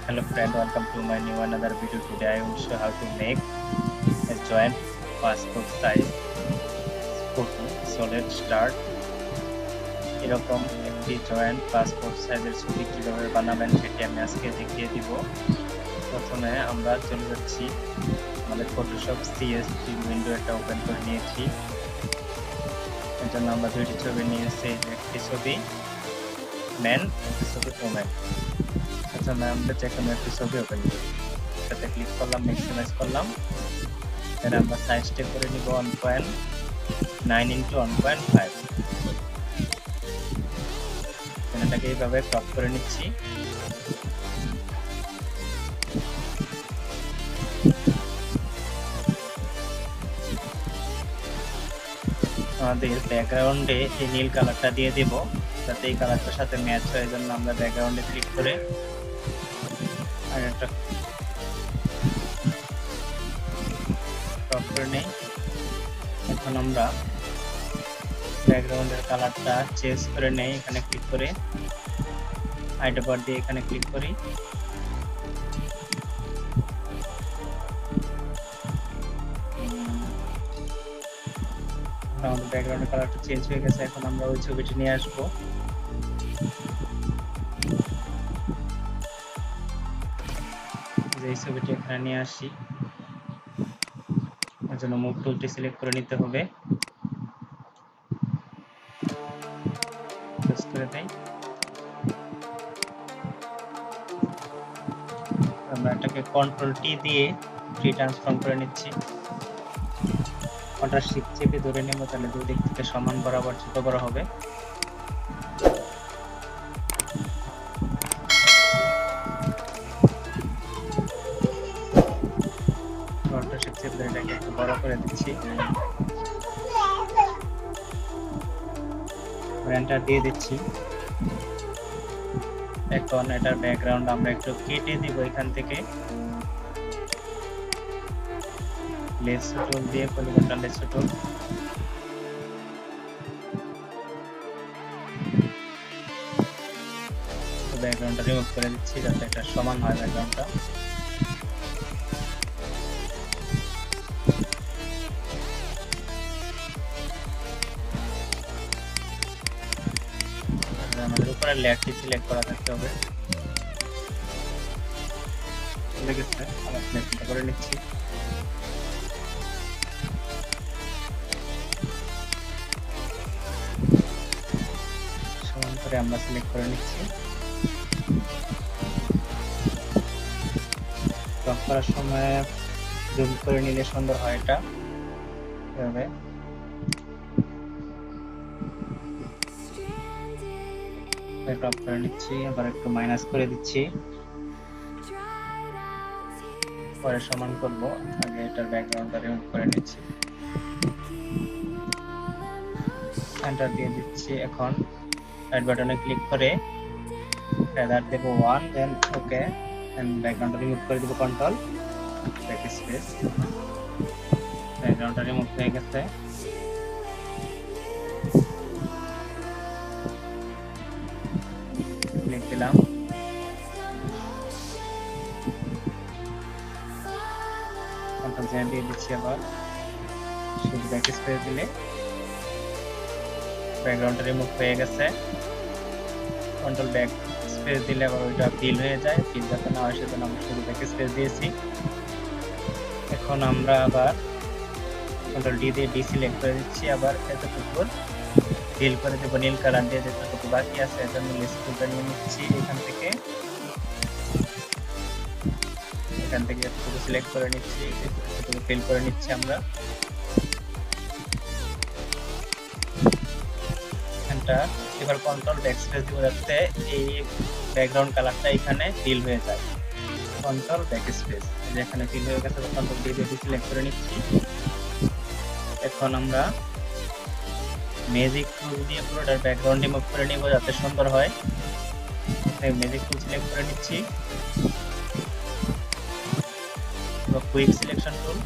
Hello friend, welcome to my new another video. Today I will show how to make a joint passport size photo. So let's start. এরকম একটি joint passport সাইজের ছবি কিভাবে বানাবেন সেটি আমি আজকে দেখিয়ে দিব। প্রথমে আমরা চলে যাচ্ছি আমাদের ফটোশপ CS3 উইন্ডো এটা ওপেন করে নিয়েছি। এর জন্য আমরা দুইটি ছবি নিয়েছি, একটি ছবি ম্যান, একটি ছবি ওম্যান। আচ্ছা, আমরা যে কোনো একটি ছবি ওপেন করি, এটাতে ক্লিক করলাম, ম্যাক্সিমাইজ করলাম। এর আমরা সাইজটা করে নিব 1.9 ইন্টু 1.5। এটাকে এইভাবে ক্রপ করে নিচ্ছি। আমাদের ব্যাকগ্রাউন্ডে এই নীল কালারটা দিয়ে দেব, যাতে এই কালারটার সাথে ম্যাচ হয়। জন্য আমরা ব্যাকগ্রাউন্ডে ক্লিক করে আর একটা ক্রপ করে নেই। এখন আমরা ব্যাকগ্রাউন্ডের কালারটা চেঞ্জ করে নেই। এখানে ক্লিক করে হাইড বার দিয়ে এখানে ক্লিক করি। আমাদের ব্যাকগ্রাউন্ডের কালারটা চেঞ্জ হয়ে গেছে। এখন আমরা ওই ছবিটি নিয়ে আসবো। এই ছবিটি এখানে নিয়ে আসি। এর জন্য মুভ টুলটি সিলেক্ট করে নিতে হবে। প্রেস করে দেই। আমরা এটাকে কন্ট্রোল টি দিয়ে ফ্রি ট্রান্সফর্ম করে নিচ্ছি। কন্ট্রোল শিফট চেপে ধরে নেব, তাহলে দুই দিক থেকে সমান বরাবর ছোট বড় হবে। কন্ট্রোল শিফট চেপে ধরে এটাকে একটু বড় করে দিচ্ছি। এন্টার দিয়ে দিচ্ছি। এখন এটার ব্যাকগ্রাউন্ড আমরা একটু কেটে দিব। এখান থেকে লেস টুল দিয়ে পলিগনটা লেস টুল ব্যাকগ্রাউন্ডটা রিমুভ করে দিচ্ছি, যাতে এটা সমান হয় ব্যাকগ্রাউন্ডটা। আমাদের উপরে লেয়ারটি সিলেক্ট করা থাকতে হবে। চলে গেছে, আবার সিলেক্ট করে নিচ্ছি। সমান করে আমরা সিলেক্ট করে নিচ্ছি। ক্রপ করার সময় জুম করে নিলে সুন্দর হয় এটা। এভাবে ক্রপ করে নিচ্ছি, আবার একটু মাইনাস করে দিচ্ছি, পরে সমান করব। আগে এটার ব্যাকগ্রাউন্ডটা রিমুভ করে নিচ্ছি, এন্টার দিয়ে দিচ্ছি। এখন রাইট বাটনে ক্লিক করে ফেদার দেব 1, দেন ওকে, এন্ড ব্যাকগ্রাউন্ডটা রিমুভ করে দেব কন্ট্রোল ব্যাক স্পেস। ব্যাকগ্রাউন্ডটা রিমুভ হয়ে গেছে। ক্লিক দিলাম, কন্ট্রোল জেড দিয়ে দিচ্ছি। আবার শুধু ব্যাক স্পেস দিলে ব্যাকগ্রাউন্ডটা রিমুভ হয়ে গেছে। কন্ট্রোল ব্যাক স্পেস দিলে আবার ওইটা ফিল হয়ে যায়। ফিল যাতে না হয় সেজন্য আমরা শুধু ব্যাক স্পেস দিয়েছি। এখন আমরা আবার কন্ট্রোল ডি দিয়ে ডিসিলেক্ট করে দিচ্ছি। আবার এতটুকু ফিল করে দেবো নীল কালার দিয়ে, যেটুকু বাকি আছে এর জন্য লিস্ট টুলটা নিয়ে নিচ্ছি। এখান থেকে এতটুকু সিলেক্ট করে নিচ্ছি, এতটুকু ফিল করে নিচ্ছি আমরা। এবার কন্ট্রোল ব্যাক স্পেস দিব, যাতে এই ব্যাকগ্রাউন্ড কালারটা এখানে ফিল হয়ে যায়। কন্ট্রোল ব্যাক স্পেস, যেখানে ফিল হয়ে গেছে কন্ট্রোল ডি দিয়ে সিলেক্ট করে নিচ্ছি। এখন আমরা ম্যাজিক টুল দিয়ে পুরোটার ব্যাকগ্রাউন্ড রিমুভ করে নিব, যাতে সুন্দর হয়। ম্যাজিক টুল সিলেক্ট করে নিচ্ছি। কুইক সিলেকশন টুল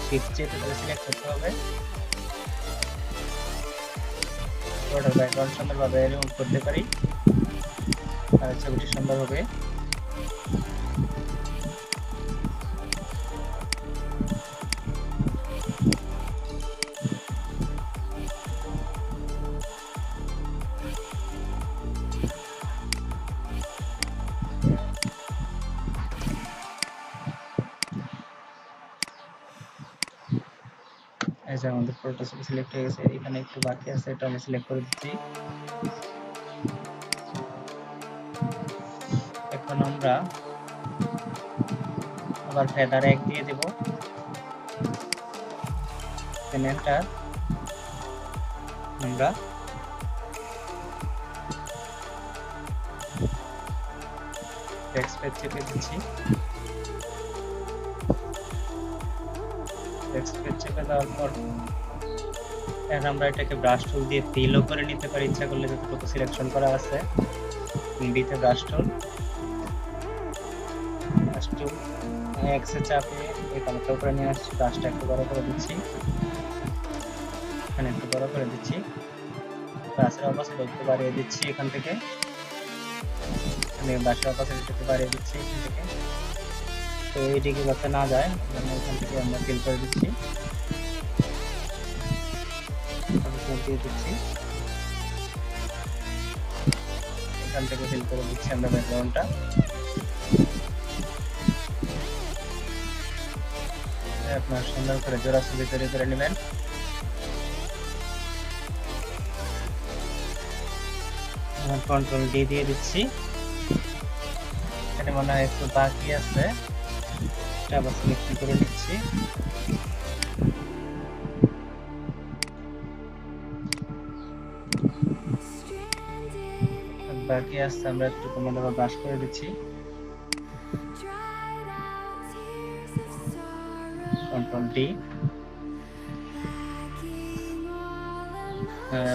শিফট চেপে ধরে সিলেক্ট করতে হবে। পুরোটার ব্যাকগ্রাউন্ড সুন্দরভাবে রিমুভ করতে পারি। তাহলে ছবিটি সুন্দর হবে। এই যে আমাদের পুরোটা ছবি সিলেক্ট হয়ে গেছে, এখানে একটু বাকি আছে, এটা আমি সিলেক্ট করে দিচ্ছি। এখন আমরা আবার ফেদার 1 দিয়ে দেব, এন্টার। আমরা টেক্সট পেজ চেপে দিচ্ছি, টেক্সট পেজ চেপে দেওয়ার পর এখন আমরা এটাকে ব্রাশ টুল দিয়ে ফিলও করে নিতে পারি, ইচ্ছা করলে যতটুকু সিলেকশন করা আছে। বিতে ব্রাশ টুল এক্সে চাপে এই কালারটা উপরে নিয়ে আসছি, ব্রাশটা একটু বড় করে দিচ্ছি, এখানে একটু বড় করে দিচ্ছি, ব্রাশের অপাসিটি একটু বাড়িয়ে দিচ্ছি এখান থেকে, ব্রাশের অপাসিটি একটু বাড়িয়ে দিচ্ছি এখান থেকে। তো এইদিকে যাতে না যায় এখান থেকে আমরা ফিল করে দিচ্ছি, দিয়ে দিচ্ছি, এখান থেকে ফিল করে দিচ্ছি আমরা ব্যাকগ্রাউন্ডটা। আপনার সুন্দর করে জোড়া ছবি তৈরি করে নেবেন। কন্ট্রোল ডি দিয়ে দিচ্ছি, এখানে মনে হয় একটু বাকি আছে, এটা আবার সিলেকশন করে নিচ্ছি। বাকি আছে, আমরা একটু কমান্ড আবার ব্রাশ করে দিচ্ছি, কন্ট্রোল ডি।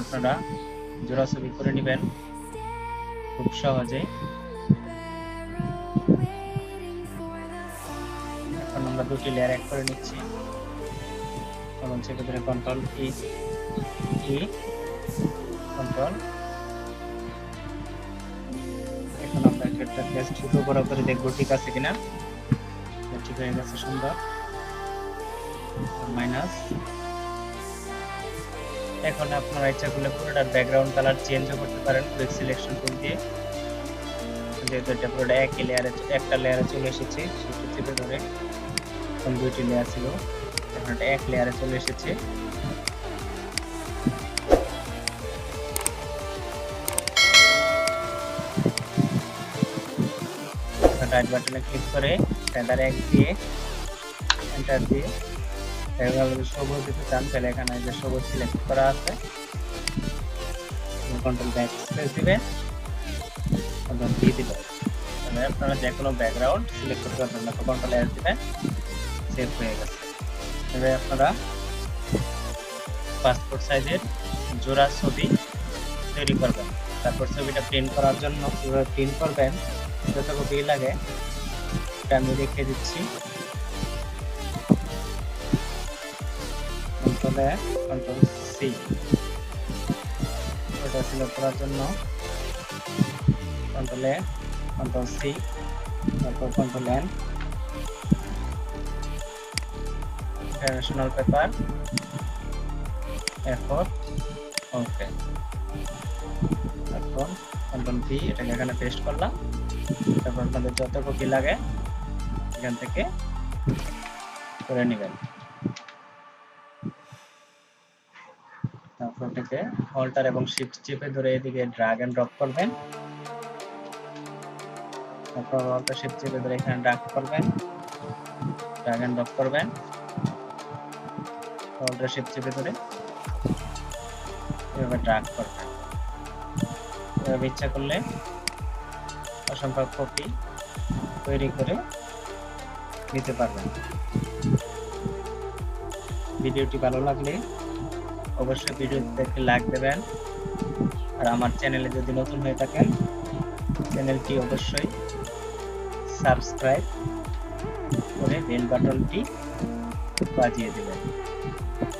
আপনারা জোড়া ছবি করে নেবেন খুব সহজে। এখন আমরা দুটি লেয়ার এক করে নিচ্ছি, তখন সেক্ষেত্রে কন্ট্রোল ই কন্ট্রোল। এখন আমরা একটা পেজ ছোট বড় করে দেখবো ঠিক আছে কিনা, ঠিক হয়ে গেছে, সুন্দর। মাইনাস। এখন আপনারা ইচ্ছা করলে পুরোটার ব্যাকগ্রাউন্ড কালার চেঞ্জও করতে পারেন কুইক সিলেকশন টুল দিয়ে, যেহেতু এটা পুরোটা একই লেয়ারে, একটা লেয়ারে চলে এসেছে, সেটা চেপে ধরে, এখন দুইটি লেয়ার ছিল, এখন এটা এক লেয়ারে চলে এসেছে। রাইট বাটনে ক্লিক করে ফেদার 1 দিয়ে এন্টার দিয়ে এভাবে সবুজ দিতে চান তাহলে এখানে যে সবুজ সিলেক্ট করা আছে, কন্ট্রোল ব্যাক স্পেস দিবেন, কন্ট্রোল ডি দিবেন, তাহলে আপনারা যে কোনো ব্যাকগ্রাউন্ড সিলেক্ট করতে পারবেন না, কন্ট্রোল এস দিবেন, সেভ হয়ে গেছে। এবার আপনারা পাসপোর্ট সাইজের জোড়া ছবি তৈরি করবেন, তারপর ছবিটা প্রিন্ট করার জন্য কিভাবে প্রিন্ট করবেন যত কপি লাগে এটা আমি দেখিয়ে দিচ্ছি। কন্ট্রোল সি, ওটা সিলেক্ট করার জন্য কন্ট্রোল এ, কন্ট্রোল সি, তারপর কন্ট্রোল এন, ইন্টারন্যাশনাল পেপার এরপর ওকে, তারপর কন্ট্রোল ভি, এটাকে এখানে পেস্ট করলাম, তারপর আপনাদের যত কপি লাগে এখান থেকে করে নেবেন। তারপর এটাকে অল্টার এবং শিফট চেপে ধরে এদিকে ড্র্যাগ এন্ড ড্রপ করবেন, তারপর অল্টার শিফট চেপে ধরে এখানে ড্র্যাগ করবেন, ড্র্যাগ এন্ড ড্রপ করবেন, অল্টার শিফট চেপে ধরে এভাবে ড্র্যাগ করবেন। এভাবে ইচ্ছা করলে অসংখ্য কপি তৈরি করে নিতে পারবেন। ভিডিওটি ভালো লাগলে অবশ্যই ভিডিওতে একটি লাইক দেবেন, আর আমার চ্যানেলে যদি নতুন হয়ে থাকেন চ্যানেলটি অবশ্যই সাবস্ক্রাইব করে বেল বাটনটি বাজিয়ে দেবেন।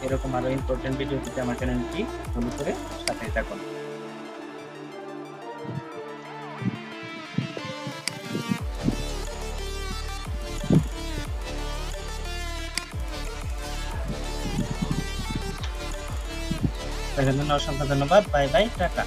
এরকম আরো ইম্পর্টেন্ট ভিডিও পেতে আমার চ্যানেলটি ফলো করে সাথে থাকুন। দেখার জন্য অসংখ্য ধন্যবাদ। Bye bye, tata.